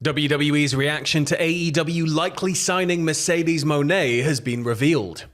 WWE's reaction to AEW likely signing Mercedes Moné has been revealed.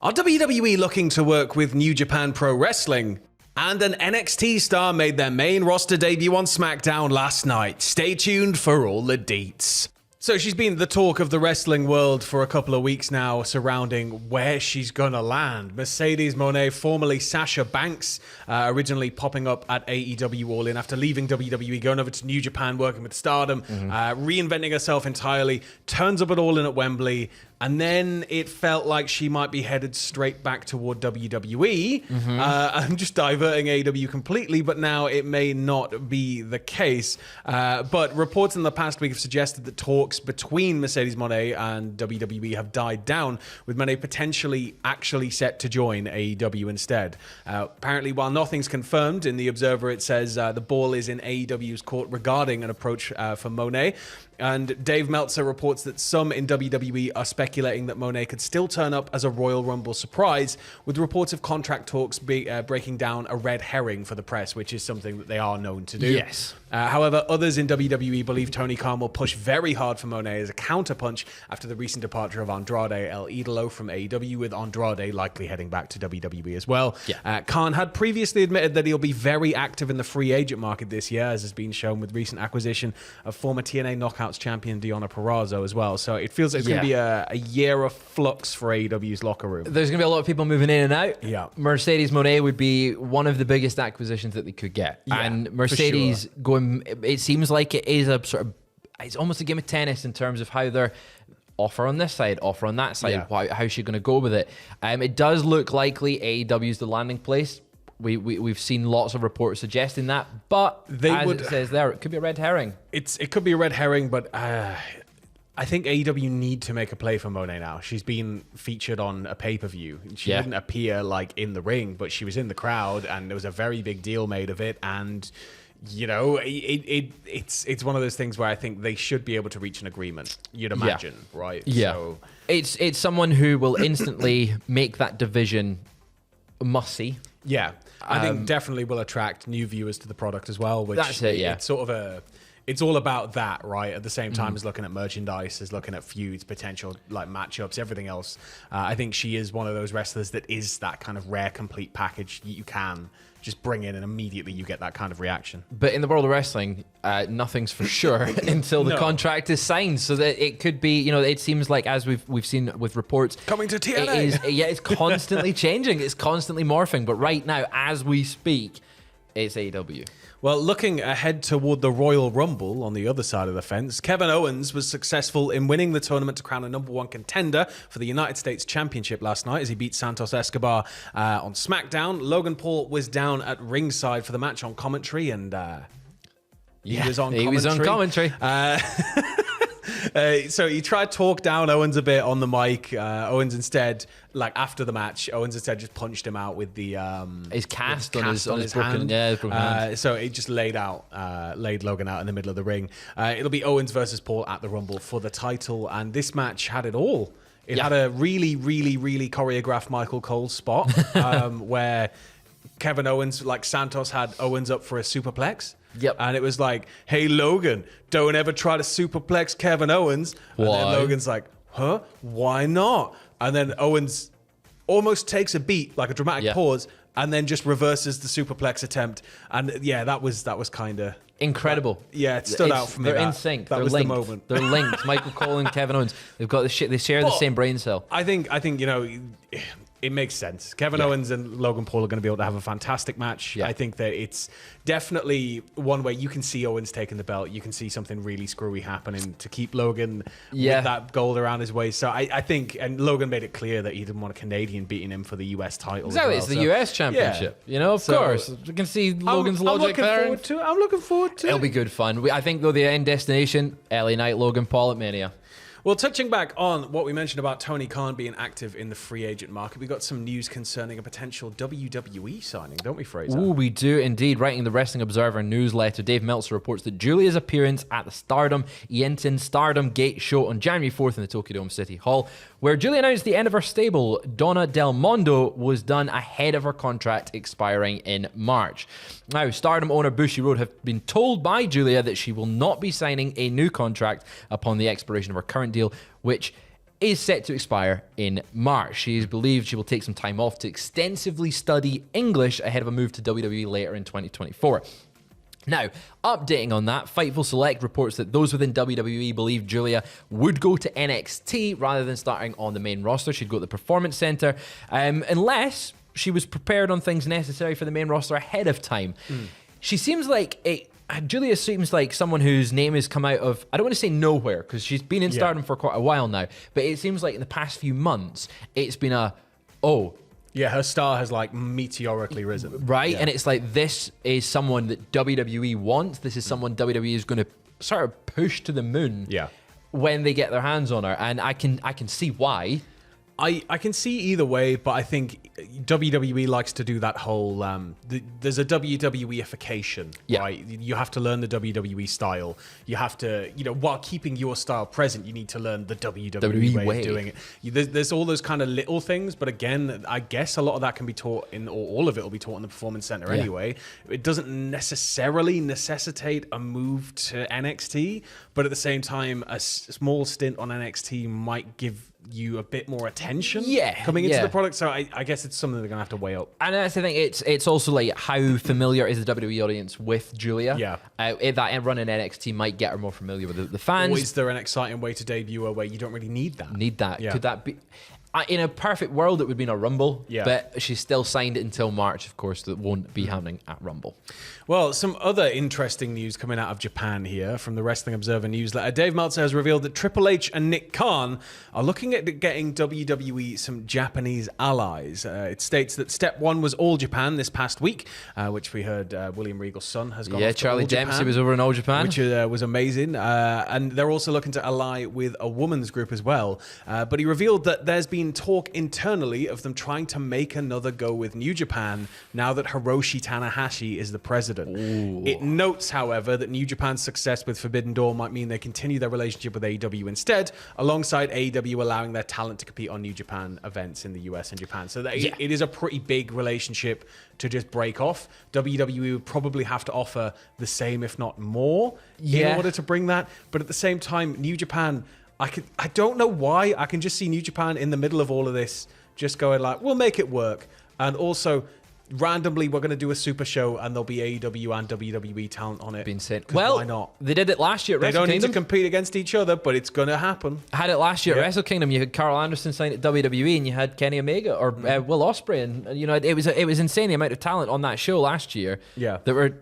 Are WWE looking to work with New Japan Pro Wrestling? And an NXT star made their main roster debut on SmackDown last night. Stay tuned for all the deets. So she's been the talk of the wrestling world for a couple of weeks now surrounding where she's gonna land. Mercedes Moné, formerly Sasha Banks, originally popping up at AEW All In after leaving WWE, going over to New Japan, working with Stardom, reinventing herself entirely, turns up at All In at Wembley, and then it felt like she might be headed straight back toward WWE. I'm just diverting AEW completely, but now it may not be the case. But reports in the past week have suggested that talks between Mercedes Moné and WWE have died down, with Moné potentially actually set to join AEW instead. Apparently, while nothing's confirmed, in The Observer it says the ball is in AEW's court regarding an approach for Moné. And Dave Meltzer reports that some in WWE are speculating that Moné could still turn up as a Royal Rumble surprise, with reports of contract talks breaking down a red herring for the press, which is something that they are known to do. Yes. However, others in WWE believe Tony Khan will push very hard for Moné as a counterpunch after the recent departure of Andrade El Idolo from AEW, with Andrade likely heading back to WWE as well. Khan had previously admitted that he'll be very active in the free agent market this year, as has been shown with recent acquisition of former TNA Knockouts champion Deonna Purrazzo as well. So it feels like it's going to be a year of flux for AEW's locker room. There's going to be a lot of people moving in and out. Yeah. Mercedes Moné would be one of the biggest acquisitions that they could get. Yeah, and Mercedes for sure. going, it seems like it is a sort of, it's almost a game of tennis in terms of how they're offer on this side, offer on that side, how's she going to go with it. It does look likely AEW is the landing place. We've seen lots of reports suggesting that, but it says there, it could be a red herring. It could be a red herring, but I think AEW need to make a play for Moné now. She's been featured on a pay-per-view. She didn't appear like in the ring, but she was in the crowd, and there was a very big deal made of it. And you know, it's one of those things where I think they should be able to reach an agreement. You'd imagine, right? Yeah. So, it's someone who will instantly make that division must-see. Yeah, I think definitely will attract new viewers to the product as well. Which that's it, yeah. It's sort of it's all about that, right? At the same time as looking at merchandise, as looking at feuds, potential like matchups, everything else. I think she is one of those wrestlers that is that kind of rare, complete package you can just bring in, and immediately you get that kind of reaction. But in the world of wrestling, nothing's for sure until the contract is signed. So that it could be, you know, it seems like, as we've seen with reports, coming to TNA. It's constantly changing. It's constantly morphing. But right now, as we speak, it's AEW. Well, looking ahead toward the Royal Rumble on the other side of the fence, Kevin Owens was successful in winning the tournament to crown a #1 contender for the United States Championship last night as he beat Santos Escobar on SmackDown. Logan Paul was down at ringside for the match on commentary, and he was on commentary. So he tried to talk down Owens a bit on the mic. Owens instead, like after the match, Owens instead just punched him out with the his cast on his broken, broken hand. So it just laid Logan out in the middle of the ring. It'll be Owens versus Paul at the Rumble for the title, and this match had it all. It had a really, really, really choreographed Michael Cole spot where Kevin Owens, like Santos, had Owens up for a superplex. And it was like, hey, Logan, don't ever try to superplex Kevin Owens. And then Logan's like, huh? Why not? And then Owens almost takes a beat, like a dramatic pause, and then just reverses the superplex attempt. And yeah, that was kind of incredible. It stood out for me. They're in sync. That was linked. the moment. They're linked. Michael Cole and Kevin Owens. They've got they share the same brain cell. I think you know, it makes sense. Kevin Owens and Logan Paul are going to be able to have a fantastic match. I think that it's definitely one where you can see Owens taking the belt. You can see something really screwy happening to keep Logan with that gold around his waist. So I think, and Logan made it clear that he didn't want a Canadian beating him for the US title. Exactly, it's the US Championship. You know, of course. You can see Logan's logic there. I'm looking forward to it. It'll be good fun. I think, though, the end destination, LA Knight, Logan Paul at Mania. Well, touching back on what we mentioned about Tony Khan being active in the free agent market, we got some news concerning a potential WWE signing, don't we, Fraser? Ooh, we do indeed. Writing the Wrestling Observer newsletter, Dave Meltzer reports that Julia's appearance at the Ientin Stardom Gate show on January 4th in the Tokyo Dome City Hall, where Julia announced the end of her stable, Donna Del Mondo, was done ahead of her contract expiring in March. Now, Stardom owner Bushiroad have been told by Julia that she will not be signing a new contract upon the expiration of her current deal, which is set to expire in March. She is believed she will take some time off to extensively study English ahead of a move to WWE later in 2024. Now, updating on that, Fightful Select reports that those within WWE believe Julia would go to NXT rather than starting on the main roster. She'd go to the Performance Center, unless she was prepared on things necessary for the main roster ahead of time. She seems like Julia seems like someone whose name has come out of, I don't want to say nowhere, because she's been in Stardom for quite a while now, but it seems like in the past few months, it's been yeah, her star has like meteorically risen. Right? Yeah. And it's like, this is someone that WWE wants. This is someone WWE is going to sort of push to the moon when they get their hands on her. And I can see why. I can see either way, but I think WWE likes to do that whole, there's a WWEification, right? You have to learn the WWE style. You have to, while keeping your style present, you need to learn the WWE way of doing it. There's all those kind of little things, but again, I guess a lot of that can be taught or all of it will be taught in the Performance Center anyway. It doesn't necessarily necessitate a move to NXT, but at the same time, a small stint on NXT might give you a bit more attention coming into the product. So I guess it's something they're going to have to weigh up. And that's the thing. It's also like, how familiar is the WWE audience with Julia? Yeah. That run in NXT might get her more familiar with the fans. Or is there an exciting way to debut her where you don't really need that? Yeah. Could that be... In a perfect world, it would be in a Rumble, but she's still signed it until March, of course, that won't be happening at Rumble. Well, some other interesting news coming out of Japan here from the Wrestling Observer newsletter. Dave Meltzer has revealed that Triple H and Nick Khan are looking at getting WWE some Japanese allies. It states that step one was All Japan this past week, which we heard William Regal's son has gone off to Charlie All Dempsey Japan, was over in All Japan. which was amazing. And they're also looking to ally with a women's group as well. But he revealed that there's been talk internally of them trying to make another go with New Japan now that Hiroshi Tanahashi is the president. Ooh. It notes, however, that New Japan's success with Forbidden Door might mean they continue their relationship with AEW instead, alongside AEW allowing their talent to compete on New Japan events in the US and Japan. So it is a pretty big relationship to just break off. WWE would probably have to offer the same, if not more, in order to bring that. But at the same time, New Japan... I don't know why. I can just see New Japan in the middle of all of this, just going like, we'll make it work. And also, randomly, we're going to do a super show and there'll be AEW and WWE talent on it. Being said, why not? They did it last year at They Wrestle don't Kingdom. need to compete against each other, but it's going to happen. Had it last year at Wrestle Kingdom. You had Carl Anderson signed at WWE, and you had Kenny Omega or Will Ospreay, and it was insane the amount of talent on that show last year. Yeah, that were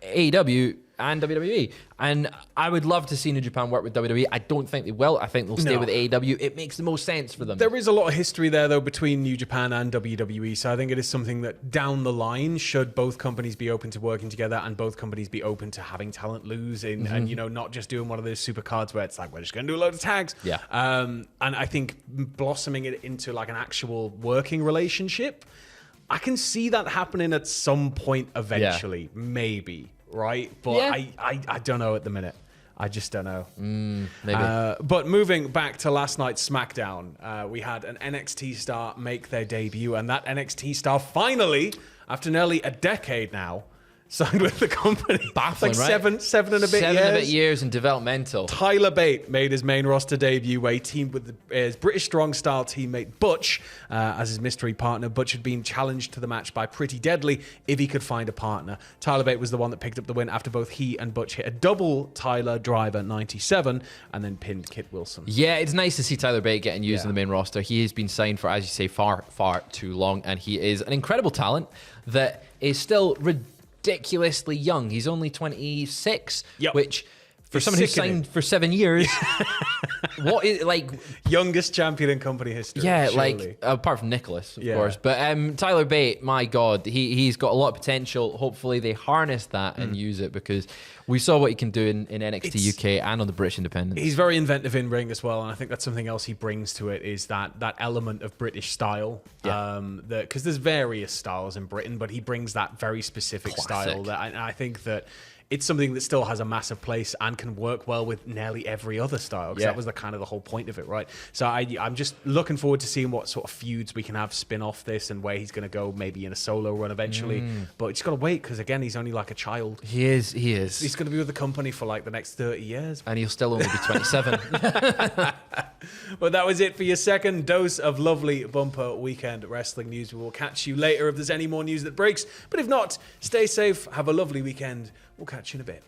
AEW and WWE. And I would love to see New Japan work with WWE. I don't think they will. I think they'll stay with AEW. It makes the most sense for them. There is a lot of history there, though, between New Japan and WWE. So I think it is something that down the line, should both companies be open to working together and both companies be open to having talent lose and not just doing one of those super cards where it's like, we're just going to do a load of tags. Yeah. And I think blossoming it into like an actual working relationship, I can see that happening at some point eventually, maybe. Right, but I don't know at the minute. I just don't know. Maybe. But moving back to last night's SmackDown, we had an NXT star make their debut, and that NXT star finally, after nearly a decade now, signed with the company. Baffling, like right? seven and a bit years. 7 and a bit years in developmental. Tyler Bate made his main roster debut where he teamed with his British Strong Style teammate Butch as his mystery partner. Butch had been challenged to the match by Pretty Deadly if he could find a partner. Tyler Bate was the one that picked up the win after both he and Butch hit a double Tyler Driver 97 and then pinned Kit Wilson. Yeah, it's nice to see Tyler Bate getting used in the main roster. He has been signed for, as you say, far, far too long, and he is an incredible talent that is still ridiculously young. He's only 26, which For someone who signed for 7 years, what is like youngest champion in company history? Yeah, surely. like apart from Nicholas, of course. But Tyler Bate, my God, he's got a lot of potential. Hopefully, they harness that and use it, because we saw what he can do in NXT UK and on the British Independents. He's very inventive in ring as well, and I think that's something else he brings to it, is that element of British style. Because there's various styles in Britain, but he brings that very specific style. That I think that it's something that still has a massive place and can work well with nearly every other style, because that was the whole point of it, right? So I'm just looking forward to seeing what sort of feuds we can have spin off this, and where he's going to go, maybe in a solo run eventually. But you just got to wait, because again, he's only like a child. He is. He's going to be with the company for like the next 30 years. And he'll still only be 27. Well, that was it for your second dose of lovely bumper weekend wrestling news. We will catch you later if there's any more news that breaks. But if not, stay safe, have a lovely weekend. We'll catch you in a bit.